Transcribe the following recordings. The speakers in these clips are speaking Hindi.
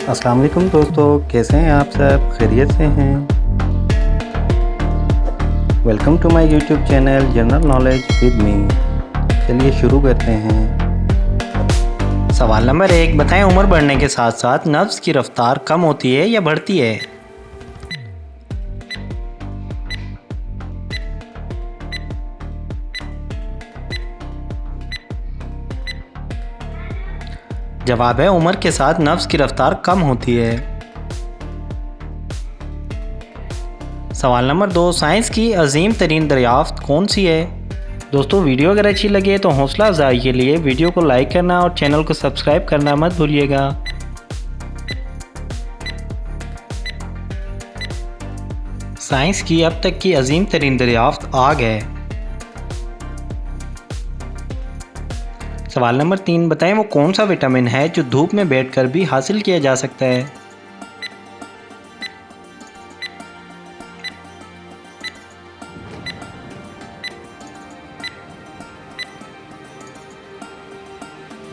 अस्सलाम वालेकुम दोस्तों, कैसे हैं आप सब? खैरियत से हैं? Welcome to my YouTube channel general knowledge with me. चलिए शुरू करते हैं। सवाल नंबर 1, बताएं उम्र बढ़ने के साथ साथ नब्ज़ की रफ्तार कम होती है या बढ़ती है? जवाब है उम्र के साथ नब्ज़ की रफ्तार कम होती है। सवाल नंबर 2, साइंस की अजीम तरीन दरियाफ्त कौन सी है? दोस्तों वीडियो अगर अच्छी लगे तो हौसला अफजाई के लिए वीडियो को लाइक करना और चैनल को सब्सक्राइब करना मत भूलिएगा। साइंस की अब तक की अजीम तरीन दरियाफ्त आग है। सवाल नंबर 3, बताएं वो कौन सा विटामिन है जो धूप में बैठकर भी हासिल किया जा सकता है?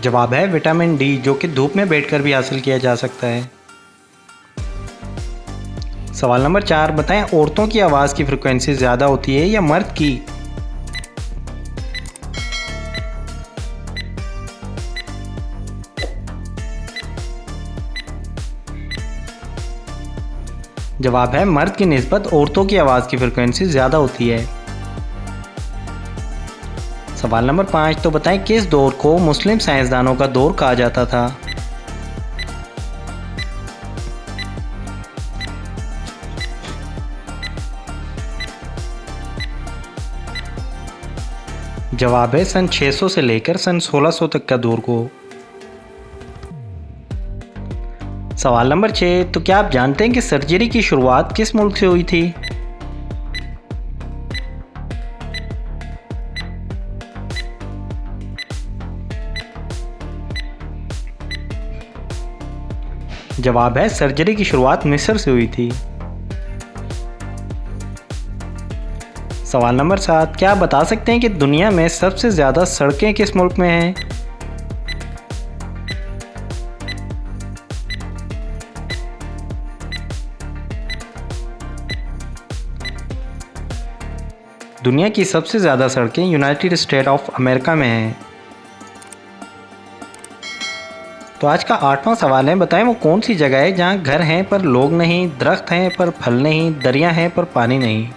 जवाब है विटामिन डी, जो कि धूप में बैठकर भी हासिल किया जा सकता है। सवाल नंबर 4, बताएं औरतों की आवाज़ की फ्रिक्वेंसी ज़्यादा होती है या मर्द की? जवाब है मर्द की निस्बत औरतों की आवाज़ की फ्रिक्वेंसी ज़्यादा होती है। सवाल नंबर 5, तो बताएं किस दौर को मुस्लिम साइंसदानों का दौर कहा जाता था? जवाब है सन 600 से लेकर सन 1600 तक का दौर को। सवाल नंबर 6, तो क्या आप जानते हैं कि सर्जरी की शुरुआत किस मुल्क से हुई थी? जवाब है सर्जरी की शुरुआत मिस्र से हुई थी। सवाल नंबर 7, क्या आप बता सकते हैं कि दुनिया में सबसे ज़्यादा सड़कें किस मुल्क में हैं? दुनिया की सबसे ज़्यादा सड़कें यूनाइटेड स्टेट ऑफ अमेरिका में हैं। तो आज का 8वां सवाल है, बताएं वो कौन सी जगह है जहां घर हैं पर लोग नहीं, दरख्त हैं पर फल नहीं, दरिया हैं पर पानी नहीं?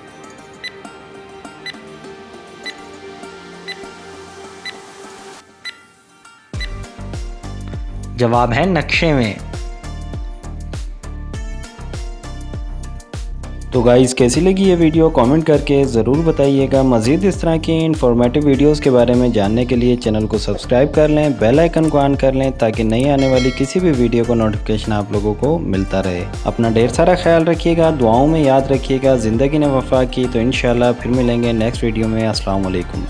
जवाब है नक्शे में। तो गाइस, कैसी लगी ये वीडियो कमेंट करके ज़रूर बताइएगा। मज़ीद इस तरह की इन्फॉर्मेटिव वीडियोस के बारे में जानने के लिए चैनल को सब्सक्राइब कर लें, बेल आइकन को ऑन कर लें ताकि नई आने वाली किसी भी वीडियो को नोटिफिकेशन आप लोगों को मिलता रहे। अपना ढेर सारा ख्याल रखिएगा, दुआओं में याद रखिएगा। ज़िंदगी ने वफ़ा की तो इंशाल्लाह फिर मिलेंगे नेक्स्ट वीडियो में। अस्सलाम वालेकुम।